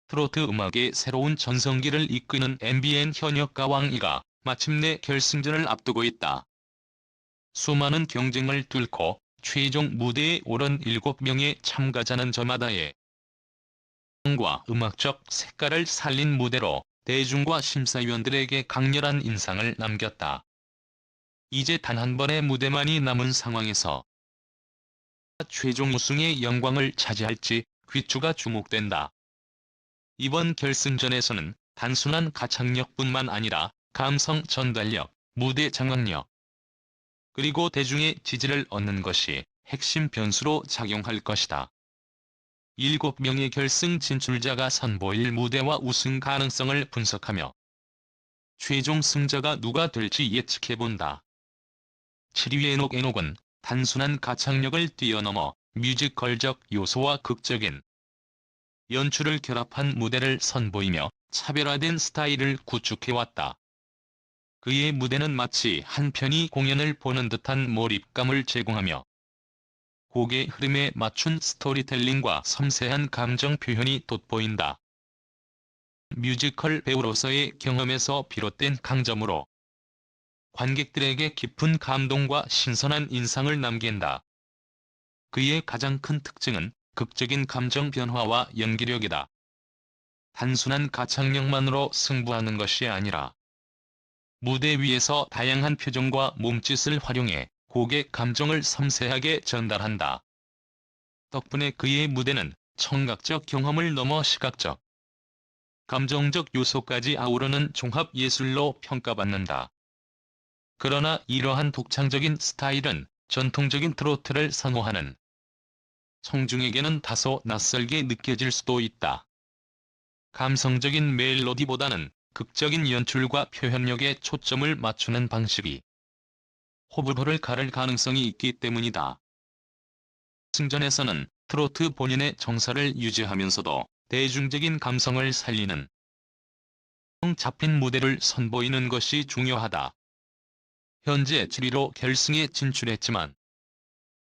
트로트 음악의 새로운 전성기를 이끄는 MBN 현역가 왕이가 마침내 결승전을 앞두고 있다. 수많은 경쟁을 뚫고 최종 무대에 오른 7명의 참가자는 저마다의 과 음악적 색깔을 살린 무대로 대중과 심사위원들에게 강렬한 인상을 남겼다. 이제 단 한 번의 무대만이 남은 상황에서 최종 우승의 영광을 차지할지 귀추가 주목된다. 이번 결승전에서는 단순한 가창력뿐만 아니라 감성 전달력, 무대 장악력, 그리고 대중의 지지를 얻는 것이 핵심 변수로 작용할 것이다. 7명의 결승 진출자가 선보일 무대와 우승 가능성을 분석하며 최종 승자가 누가 될지 예측해본다. 7위 에녹은 단순한 가창력을 뛰어넘어 뮤지컬적 요소와 극적인 연출을 결합한 무대를 선보이며 차별화된 스타일을 구축해왔다. 그의 무대는 마치 한 편의 공연을 보는 듯한 몰입감을 제공하며 곡의 흐름에 맞춘 스토리텔링과 섬세한 감정 표현이 돋보인다. 뮤지컬 배우로서의 경험에서 비롯된 강점으로 관객들에게 깊은 감동과 신선한 인상을 남긴다. 그의 가장 큰 특징은 극적인 감정 변화와 연기력이다. 단순한 가창력만으로 승부하는 것이 아니라 무대 위에서 다양한 표정과 몸짓을 활용해 곡의 감정을 섬세하게 전달한다. 덕분에 그의 무대는 청각적 경험을 넘어 시각적, 감정적 요소까지 아우르는 종합 예술로 평가받는다. 그러나 이러한 독창적인 스타일은 전통적인 트로트를 선호하는 청중에게는 다소 낯설게 느껴질 수도 있다. 감성적인 멜로디보다는 극적인 연출과 표현력에 초점을 맞추는 방식이 호불호를 가를 가능성이 있기 때문이다. 승전에서는 트로트 본연의 정서를 유지하면서도 대중적인 감성을 살리는 잡힌 무대를 선보이는 것이 중요하다. 현재 7위로 결승에 진출했지만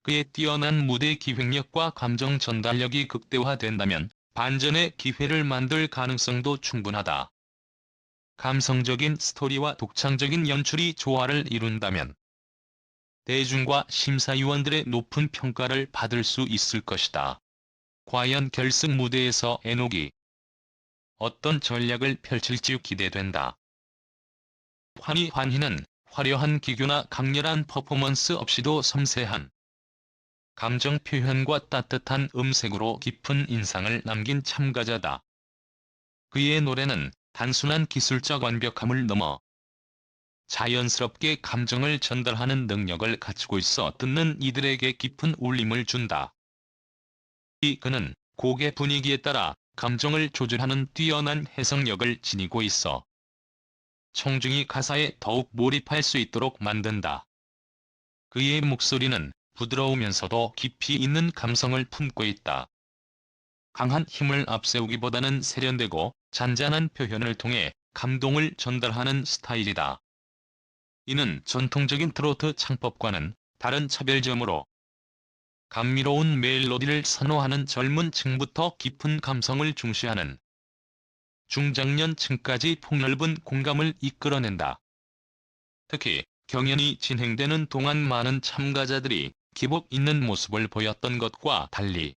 그의 뛰어난 무대 기획력과 감정 전달력이 극대화된다면 반전의 기회를 만들 가능성도 충분하다. 감성적인 스토리와 독창적인 연출이 조화를 이룬다면 대중과 심사위원들의 높은 평가를 받을 수 있을 것이다. 과연 결승 무대에서 에녹이 어떤 전략을 펼칠지 기대된다. 환희는 화려한 기교나 강렬한 퍼포먼스 없이도 섬세한 감정 표현과 따뜻한 음색으로 깊은 인상을 남긴 참가자다. 그의 노래는 단순한 기술적 완벽함을 넘어 자연스럽게 감정을 전달하는 능력을 갖추고 있어 듣는 이들에게 깊은 울림을 준다. 그는 곡의 분위기에 따라 감정을 조절하는 뛰어난 해석력을 지니고 있어 청중이 가사에 더욱 몰입할 수 있도록 만든다. 그의 목소리는 부드러우면서도 깊이 있는 감성을 품고 있다. 강한 힘을 앞세우기보다는 세련되고 잔잔한 표현을 통해 감동을 전달하는 스타일이다. 이는 전통적인 트로트 창법과는 다른 차별점으로 감미로운 멜로디를 선호하는 젊은 층부터 깊은 감성을 중시하는 중장년층까지 폭넓은 공감을 이끌어낸다. 특히 경연이 진행되는 동안 많은 참가자들이 기복 있는 모습을 보였던 것과 달리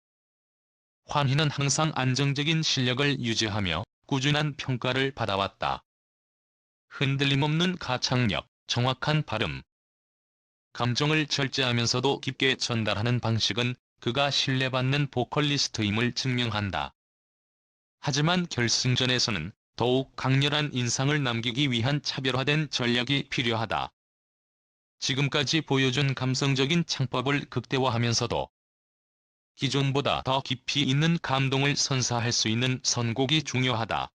환희는 항상 안정적인 실력을 유지하며 꾸준한 평가를 받아왔다. 흔들림 없는 가창력, 정확한 발음, 감정을 절제하면서도 깊게 전달하는 방식은 그가 신뢰받는 보컬리스트임을 증명한다. 하지만 결승전에서는 더욱 강렬한 인상을 남기기 위한 차별화된 전략이 필요하다. 지금까지 보여준 감성적인 창법을 극대화하면서도 기존보다 더 깊이 있는 감동을 선사할 수 있는 선곡이 중요하다.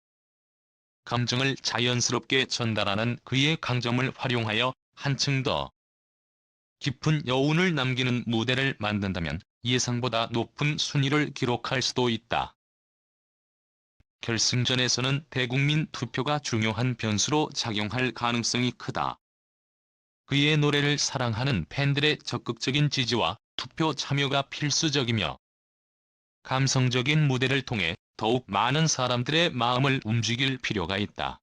감정을 자연스럽게 전달하는 그의 강점을 활용하여 한층 더 깊은 여운을 남기는 무대를 만든다면 예상보다 높은 순위를 기록할 수도 있다. 결승전에서는 대국민 투표가 중요한 변수로 작용할 가능성이 크다. 그의 노래를 사랑하는 팬들의 적극적인 지지와 투표 참여가 필수적이며 감성적인 무대를 통해 더욱 많은 사람들의 마음을 움직일 필요가 있다.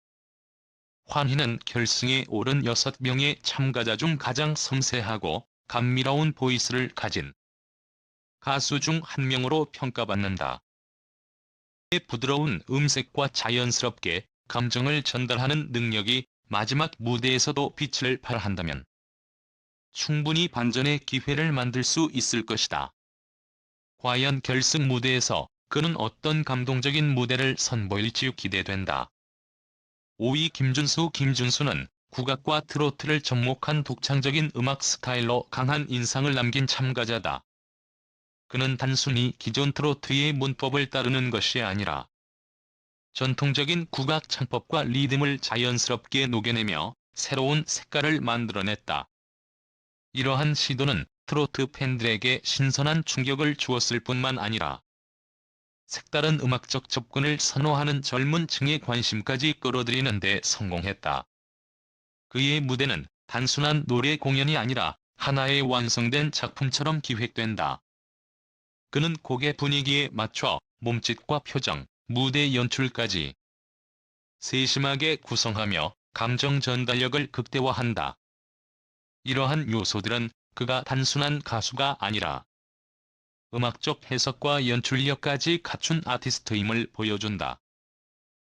환희는 결승에 오른 6명의 참가자 중 가장 섬세하고 감미로운 보이스를 가진 가수 중 한 명으로 평가받는다. 부드러운 음색과 자연스럽게 감정을 전달하는 능력이 마지막 무대에서도 빛을 발한다면 충분히 반전의 기회를 만들 수 있을 것이다. 과연 결승 무대에서 그는 어떤 감동적인 무대를 선보일지 기대된다. 5위 김준수는 국악과 트로트를 접목한 독창적인 음악 스타일로 강한 인상을 남긴 참가자다. 그는 단순히 기존 트로트의 문법을 따르는 것이 아니라 전통적인 국악 창법과 리듬을 자연스럽게 녹여내며 새로운 색깔을 만들어냈다. 이러한 시도는 트로트 팬들에게 신선한 충격을 주었을 뿐만 아니라 색다른 음악적 접근을 선호하는 젊은 층의 관심까지 끌어들이는 데 성공했다. 그의 무대는 단순한 노래 공연이 아니라 하나의 완성된 작품처럼 기획된다. 그는 곡의 분위기에 맞춰 몸짓과 표정, 무대 연출까지 세심하게 구성하며 감정 전달력을 극대화한다. 이러한 요소들은 그가 단순한 가수가 아니라 음악적 해석과 연출력까지 갖춘 아티스트임을 보여준다.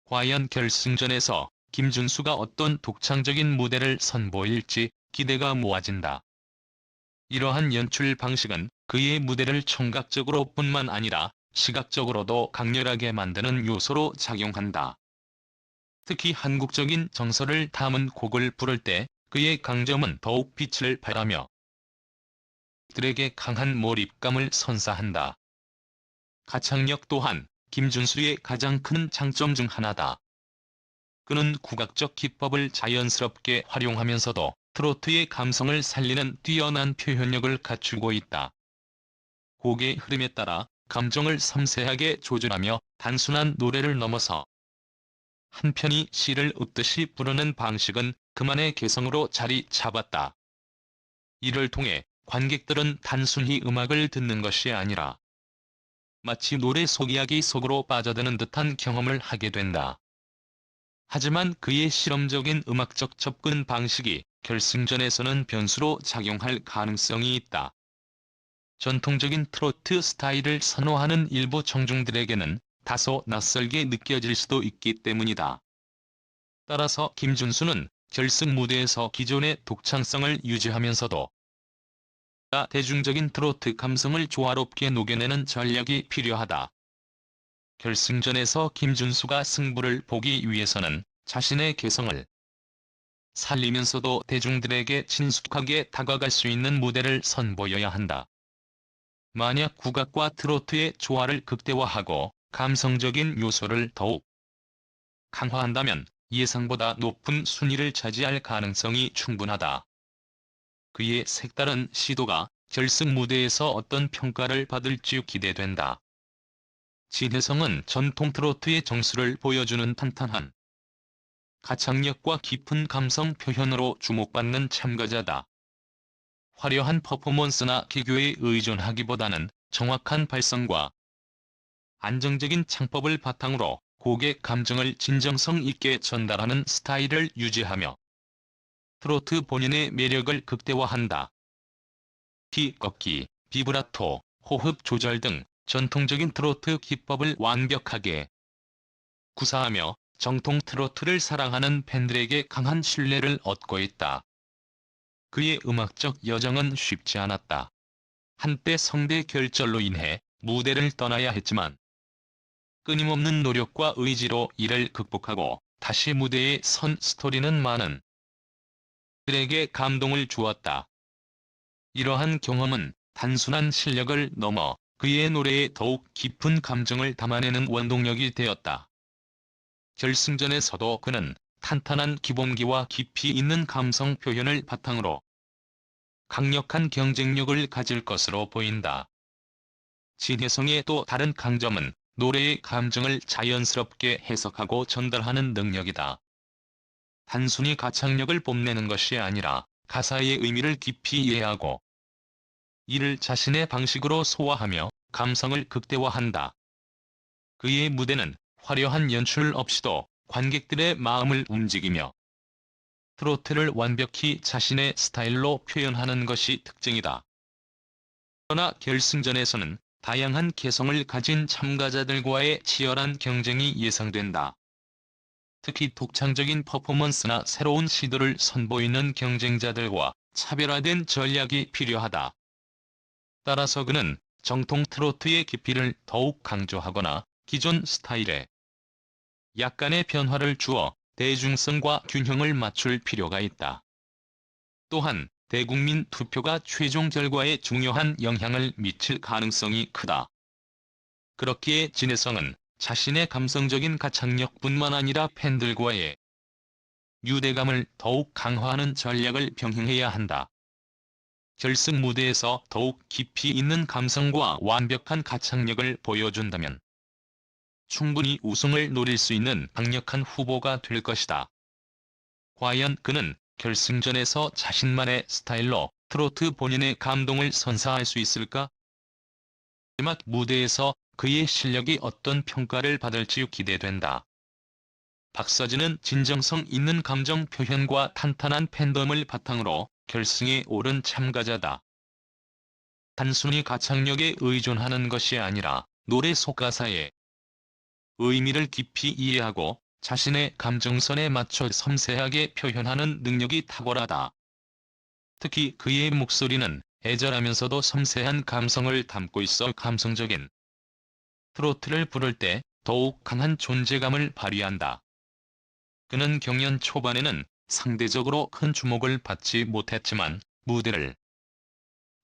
과연 결승전에서 김준수가 어떤 독창적인 무대를 선보일지 기대가 모아진다. 이러한 연출 방식은 그의 무대를 청각적으로 뿐만 아니라 시각적으로도 강렬하게 만드는 요소로 작용한다. 특히 한국적인 정서를 담은 곡을 부를 때 그의 강점은 더욱 빛을 발하며 들에게 강한 몰입감을 선사한다. 가창력 또한 김준수의 가장 큰 장점 중 하나다. 그는 국악적 기법을 자연스럽게 활용하면서도 트로트의 감성을 살리는 뛰어난 표현력을 갖추고 있다. 곡의 흐름에 따라 감정을 섬세하게 조절하며 단순한 노래를 넘어서 한 편이 시를 읊듯이 부르는 방식은 그만의 개성으로 자리 잡았다. 이를 통해 관객들은 단순히 음악을 듣는 것이 아니라 마치 노래 속 이야기 속으로 빠져드는 듯한 경험을 하게 된다. 하지만 그의 실험적인 음악적 접근 방식이 결승전에서는 변수로 작용할 가능성이 있다. 전통적인 트로트 스타일을 선호하는 일부 청중들에게는 다소 낯설게 느껴질 수도 있기 때문이다. 따라서 김준수는 결승 무대에서 기존의 독창성을 유지하면서도 대중적인 트로트 감성을 조화롭게 녹여내는 전략이 필요하다. 결승전에서 김준수가 승부를 보기 위해서는 자신의 개성을 살리면서도 대중들에게 친숙하게 다가갈 수 있는 무대를 선보여야 한다. 만약 국악과 트로트의 조화를 극대화하고 감성적인 요소를 더욱 강화한다면 예상보다 높은 순위를 차지할 가능성이 충분하다. 그의 색다른 시도가 결승 무대에서 어떤 평가를 받을지 기대된다. 진혜성은 전통 트로트의 정수를 보여주는 탄탄한 가창력과 깊은 감성 표현으로 주목받는 참가자다. 화려한 퍼포먼스나 기교에 의존하기보다는 정확한 발성과 안정적인 창법을 바탕으로 곡의 감정을 진정성 있게 전달하는 스타일을 유지하며 트로트 본연의 매력을 극대화한다. 키 꺾기, 비브라토, 호흡 조절 등 전통적인 트로트 기법을 완벽하게 구사하며 정통 트로트를 사랑하는 팬들에게 강한 신뢰를 얻고 있다. 그의 음악적 여정은 쉽지 않았다. 한때 성대 결절로 인해 무대를 떠나야 했지만 끊임없는 노력과 의지로 이를 극복하고 다시 무대에 선 스토리는 많은 들에게 감동을 주었다. 이러한 경험은 단순한 실력을 넘어 그의 노래에 더욱 깊은 감정을 담아내는 원동력이 되었다. 결승전에서도 그는 탄탄한 기본기와 깊이 있는 감성 표현을 바탕으로 강력한 경쟁력을 가질 것으로 보인다. 진혜성의 또 다른 강점은 노래의 감정을 자연스럽게 해석하고 전달하는 능력이다. 단순히 가창력을 뽐내는 것이 아니라 가사의 의미를 깊이 이해하고 이를 자신의 방식으로 소화하며 감성을 극대화한다. 그의 무대는 화려한 연출 없이도 관객들의 마음을 움직이며 트로트를 완벽히 자신의 스타일로 표현하는 것이 특징이다. 그러나 결승전에서는 다양한 개성을 가진 참가자들과의 치열한 경쟁이 예상된다. 특히 독창적인 퍼포먼스나 새로운 시도를 선보이는 경쟁자들과 차별화된 전략이 필요하다. 따라서 그는 정통 트로트의 깊이를 더욱 강조하거나 기존 스타일에 약간의 변화를 주어 대중성과 균형을 맞출 필요가 있다. 또한 대국민 투표가 최종 결과에 중요한 영향을 미칠 가능성이 크다. 그렇기에 진해성은 자신의 감성적인 가창력뿐만 아니라 팬들과의 유대감을 더욱 강화하는 전략을 병행해야 한다. 결승 무대에서 더욱 깊이 있는 감성과 완벽한 가창력을 보여준다면 충분히 우승을 노릴 수 있는 강력한 후보가 될 것이다. 과연 그는 결승전에서 자신만의 스타일로 트로트 본연의 감동을 선사할 수 있을까? 마지막 무대에서 그의 실력이 어떤 평가를 받을지 기대된다. 박서진은 진정성 있는 감정 표현과 탄탄한 팬덤을 바탕으로 결승에 오른 참가자다. 단순히 가창력에 의존하는 것이 아니라 노래 속 가사의 의미를 깊이 이해하고 자신의 감정선에 맞춰 섬세하게 표현하는 능력이 탁월하다. 특히 그의 목소리는 애절하면서도 섬세한 감성을 담고 있어 감성적인 트로트를 부를 때 더욱 강한 존재감을 발휘한다. 그는 경연 초반에는 상대적으로 큰 주목을 받지 못했지만 무대를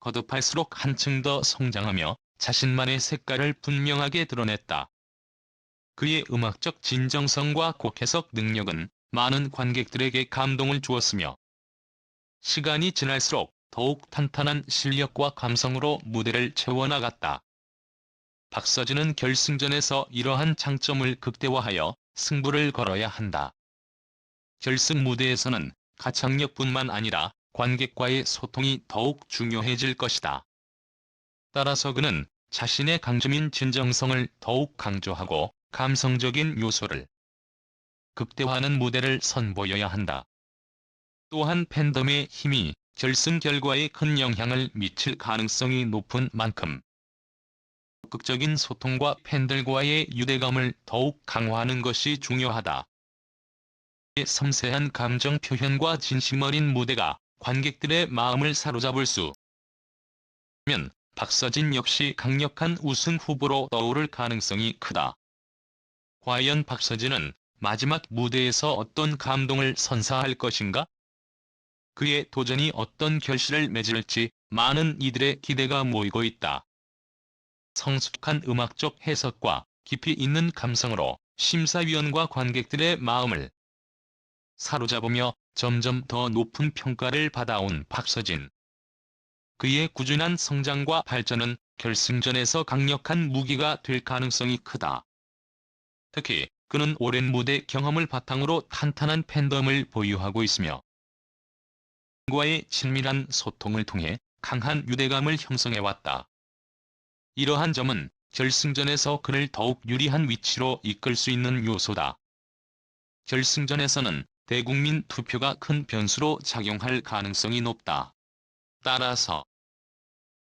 거듭할수록 한층 더 성장하며 자신만의 색깔을 분명하게 드러냈다. 그의 음악적 진정성과 곡 해석 능력은 많은 관객들에게 감동을 주었으며 시간이 지날수록 더욱 탄탄한 실력과 감성으로 무대를 채워나갔다. 박서진은 결승전에서 이러한 장점을 극대화하여 승부를 걸어야 한다. 결승 무대에서는 가창력뿐만 아니라 관객과의 소통이 더욱 중요해질 것이다. 따라서 그는 자신의 강점인 진정성을 더욱 강조하고 감성적인 요소를 극대화하는 무대를 선보여야 한다. 또한 팬덤의 힘이 결승 결과에 큰 영향을 미칠 가능성이 높은 만큼 적극적인 소통과 팬들과의 유대감을 더욱 강화하는 것이 중요하다. 섬세한 감정 표현과 진심 어린 무대가 관객들의 마음을 사로잡을 수 있으면 박서진 역시 강력한 우승 후보로 떠오를 가능성이 크다. 과연 박서진은 마지막 무대에서 어떤 감동을 선사할 것인가? 그의 도전이 어떤 결실을 맺을지 많은 이들의 기대가 모이고 있다. 성숙한 음악적 해석과 깊이 있는 감성으로 심사위원과 관객들의 마음을 사로잡으며 점점 더 높은 평가를 받아온 박서진. 그의 꾸준한 성장과 발전은 결승전에서 강력한 무기가 될 가능성이 크다. 특히 그는 오랜 무대 경험을 바탕으로 탄탄한 팬덤을 보유하고 있으며 과의 친밀한 소통을 통해 강한 유대감을 형성해왔다. 이러한 점은 결승전에서 그를 더욱 유리한 위치로 이끌 수 있는 요소다. 결승전에서는 대국민 투표가 큰 변수로 작용할 가능성이 높다. 따라서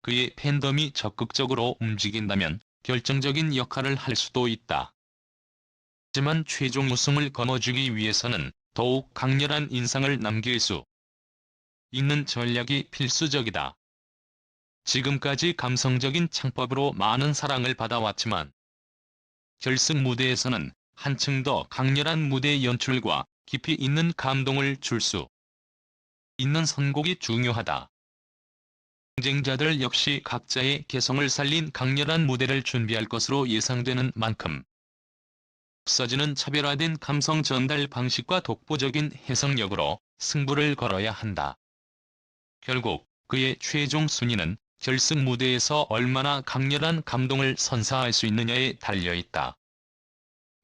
그의 팬덤이 적극적으로 움직인다면 결정적인 역할을 할 수도 있다. 하지만 최종 우승을 거머쥐기 위해서는 더욱 강렬한 인상을 남길 수 있는 전략이 필수적이다. 지금까지 감성적인 창법으로 많은 사랑을 받아왔지만 결승 무대에서는 한층 더 강렬한 무대 연출과 깊이 있는 감동을 줄 수 있는 선곡이 중요하다. 경쟁자들 역시 각자의 개성을 살린 강렬한 무대를 준비할 것으로 예상되는 만큼 박서진은 차별화된 감성 전달 방식과 독보적인 해석력으로 승부를 걸어야 한다. 결국 그의 최종 순위는 결승 무대에서 얼마나 강렬한 감동을 선사할 수 있느냐에 달려있다.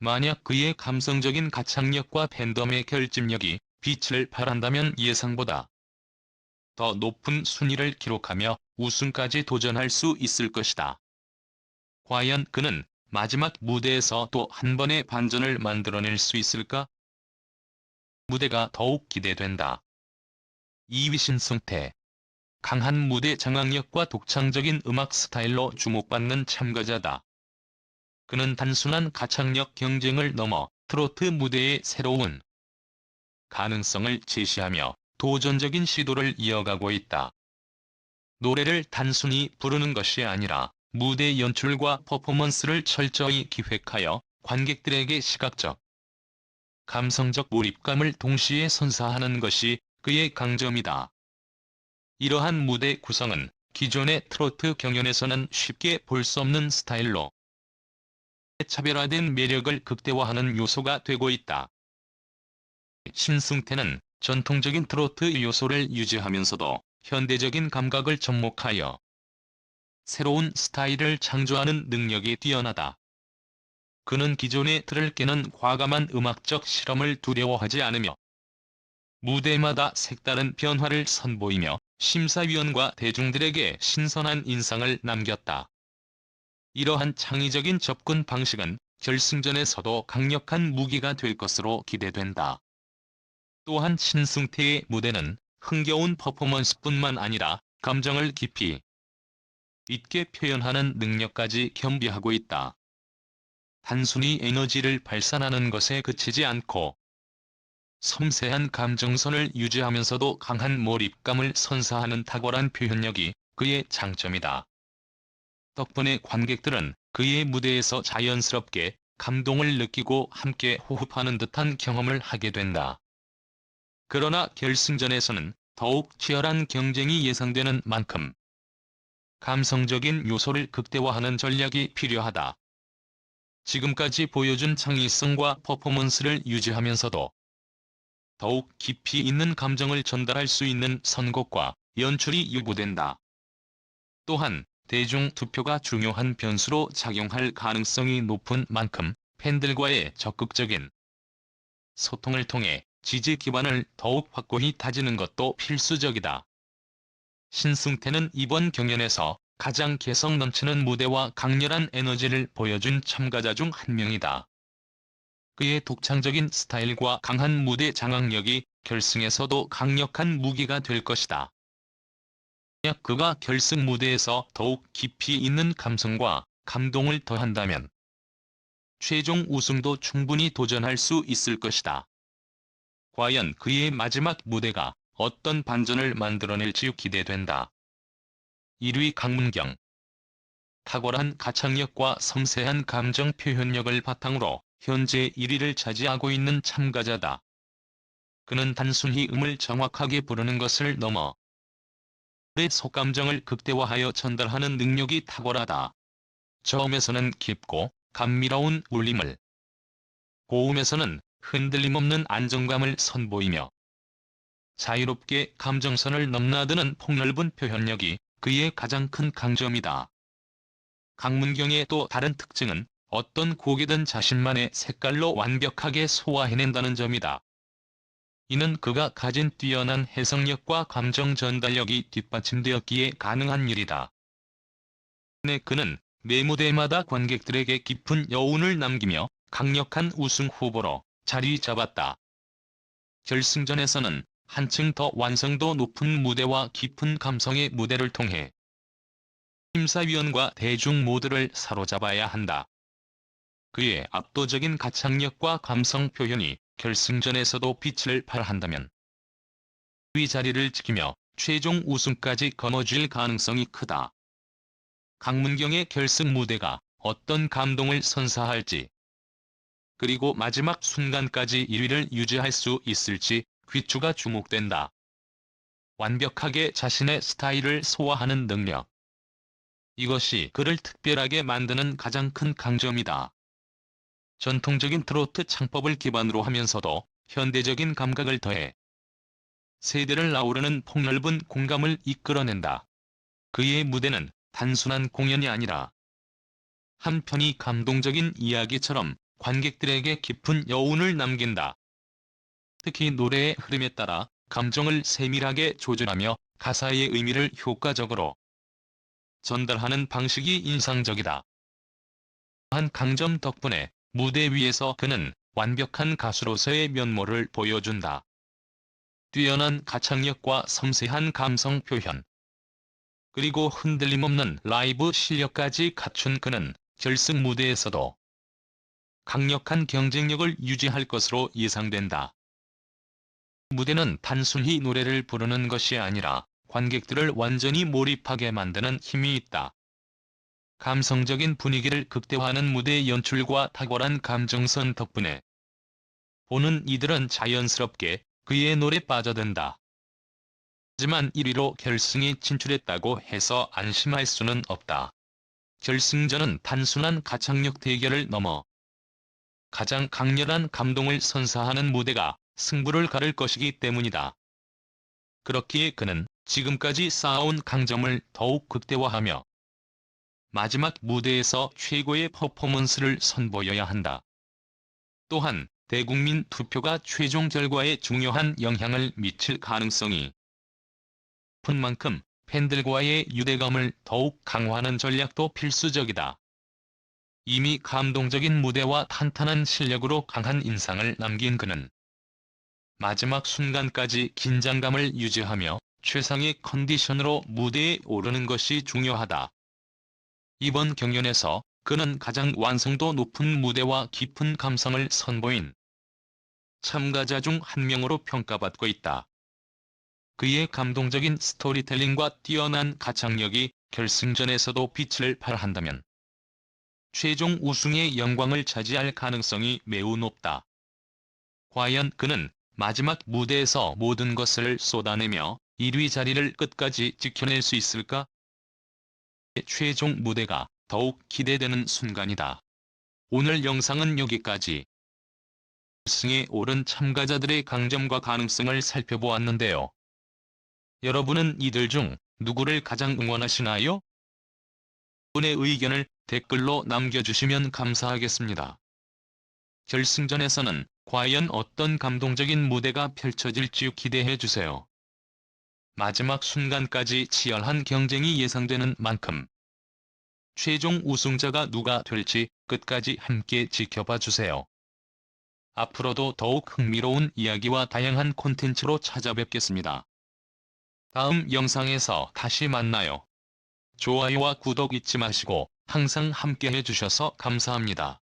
만약 그의 감성적인 가창력과 팬덤의 결집력이 빛을 발한다면 예상보다 더 높은 순위를 기록하며 우승까지 도전할 수 있을 것이다. 과연 그는 마지막 무대에서 또 한 번의 반전을 만들어낼 수 있을까? 무대가 더욱 기대된다. 2위 신승태. 강한 무대 장악력과 독창적인 음악 스타일로 주목받는 참가자다. 그는 단순한 가창력 경쟁을 넘어 트로트 무대의 새로운 가능성을 제시하며 도전적인 시도를 이어가고 있다. 노래를 단순히 부르는 것이 아니라 무대 연출과 퍼포먼스를 철저히 기획하여 관객들에게 시각적, 감성적 몰입감을 동시에 선사하는 것이 그의 강점이다. 이러한 무대 구성은 기존의 트로트 경연에서는 쉽게 볼 수 없는 스타일로 차별화된 매력을 극대화하는 요소가 되고 있다. 신승태는 전통적인 트로트 요소를 유지하면서도 현대적인 감각을 접목하여 새로운 스타일을 창조하는 능력이 뛰어나다. 그는 기존의 틀을 깨는 과감한 음악적 실험을 두려워하지 않으며 무대마다 색다른 변화를 선보이며 심사위원과 대중들에게 신선한 인상을 남겼다. 이러한 창의적인 접근 방식은 결승전에서도 강력한 무기가 될 것으로 기대된다. 또한 신승태의 무대는 흥겨운 퍼포먼스뿐만 아니라 감정을 깊이 있게 표현하는 능력까지 겸비하고 있다. 단순히 에너지를 발산하는 것에 그치지 않고 섬세한 감정선을 유지하면서도 강한 몰입감을 선사하는 탁월한 표현력이 그의 장점이다. 덕분에 관객들은 그의 무대에서 자연스럽게 감동을 느끼고 함께 호흡하는 듯한 경험을 하게 된다. 그러나 결승전에서는 더욱 치열한 경쟁이 예상되는 만큼 감성적인 요소를 극대화하는 전략이 필요하다. 지금까지 보여준 창의성과 퍼포먼스를 유지하면서도 더욱 깊이 있는 감정을 전달할 수 있는 선곡과 연출이 요구된다. 또한 대중 투표가 중요한 변수로 작용할 가능성이 높은 만큼 팬들과의 적극적인 소통을 통해 지지 기반을 더욱 확고히 다지는 것도 필수적이다. 신승태는 이번 경연에서 가장 개성 넘치는 무대와 강렬한 에너지를 보여준 참가자 중 한 명이다. 그의 독창적인 스타일과 강한 무대 장악력이 결승에서도 강력한 무기가 될 것이다. 만약 그가 결승 무대에서 더욱 깊이 있는 감성과 감동을 더한다면 최종 우승도 충분히 도전할 수 있을 것이다. 과연 그의 마지막 무대가 어떤 반전을 만들어낼지 기대된다. 1위 강문경. 탁월한 가창력과 섬세한 감정 표현력을 바탕으로 현재 1위를 차지하고 있는 참가자다. 그는 단순히 음을 정확하게 부르는 것을 넘어 의 속감정을 극대화하여 전달하는 능력이 탁월하다. 저음에서는 깊고 감미로운 울림을, 고음에서는 흔들림 없는 안정감을 선보이며 자유롭게 감정선을 넘나드는 폭넓은 표현력이 그의 가장 큰 강점이다. 강문경의 또 다른 특징은 어떤 곡이든 자신만의 색깔로 완벽하게 소화해낸다는 점이다. 이는 그가 가진 뛰어난 해석력과 감정 전달력이 뒷받침되었기에 가능한 일이다. 그는 매 무대마다 관객들에게 깊은 여운을 남기며 강력한 우승 후보로 자리 잡았다. 결승전에서는 한층 더 완성도 높은 무대와 깊은 감성의 무대를 통해 심사위원과 대중 모두를 사로잡아야 한다. 그의 압도적인 가창력과 감성 표현이 결승전에서도 빛을 발한다면 2위 자리를 지키며 최종 우승까지 거머쥘 가능성이 크다. 강문경의 결승 무대가 어떤 감동을 선사할지, 그리고 마지막 순간까지 1위를 유지할 수 있을지 귀추가 주목된다. 완벽하게 자신의 스타일을 소화하는 능력. 이것이 그를 특별하게 만드는 가장 큰 강점이다. 전통적인 트로트 창법을 기반으로 하면서도 현대적인 감각을 더해 세대를 아우르는 폭넓은 공감을 이끌어낸다. 그의 무대는 단순한 공연이 아니라 한편이 감동적인 이야기처럼 관객들에게 깊은 여운을 남긴다. 특히 노래의 흐름에 따라 감정을 세밀하게 조절하며 가사의 의미를 효과적으로 전달하는 방식이 인상적이다. 한 강점 덕분에 무대 위에서 그는 완벽한 가수로서의 면모를 보여준다. 뛰어난 가창력과 섬세한 감성 표현, 그리고 흔들림 없는 라이브 실력까지 갖춘 그는 결승 무대에서도 강력한 경쟁력을 유지할 것으로 예상된다. 무대는 단순히 노래를 부르는 것이 아니라 관객들을 완전히 몰입하게 만드는 힘이 있다. 감성적인 분위기를 극대화하는 무대 연출과 탁월한 감정선 덕분에 보는 이들은 자연스럽게 그의 노래에 빠져든다. 하지만 1위로 결승에 진출했다고 해서 안심할 수는 없다. 결승전은 단순한 가창력 대결을 넘어 가장 강렬한 감동을 선사하는 무대가 승부를 가를 것이기 때문이다. 그렇기에 그는 지금까지 쌓아온 강점을 더욱 극대화하며 마지막 무대에서 최고의 퍼포먼스를 선보여야 한다. 또한 대국민 투표가 최종 결과에 중요한 영향을 미칠 가능성이 높은 만큼 팬들과의 유대감을 더욱 강화하는 전략도 필수적이다. 이미 감동적인 무대와 탄탄한 실력으로 강한 인상을 남긴 그는 마지막 순간까지 긴장감을 유지하며 최상의 컨디션으로 무대에 오르는 것이 중요하다. 이번 경연에서 그는 가장 완성도 높은 무대와 깊은 감성을 선보인 참가자 중 한 명으로 평가받고 있다. 그의 감동적인 스토리텔링과 뛰어난 가창력이 결승전에서도 빛을 발한다면 최종 우승의 영광을 차지할 가능성이 매우 높다. 과연 그는 마지막 무대에서 모든 것을 쏟아내며 1위 자리를 끝까지 지켜낼 수 있을까? 최종 무대가 더욱 기대되는 순간이다. 오늘 영상은 여기까지. 결승에 오른 참가자들의 강점과 가능성을 살펴보았는데요. 여러분은 이들 중 누구를 가장 응원하시나요? 여러분의 의견을 댓글로 남겨주시면 감사하겠습니다. 결승전에서는 과연 어떤 감동적인 무대가 펼쳐질지 기대해주세요. 마지막 순간까지 치열한 경쟁이 예상되는 만큼 최종 우승자가 누가 될지 끝까지 함께 지켜봐 주세요. 앞으로도 더욱 흥미로운 이야기와 다양한 콘텐츠로 찾아뵙겠습니다. 다음 영상에서 다시 만나요. 좋아요와 구독 잊지 마시고 항상 함께 해주셔서 감사합니다.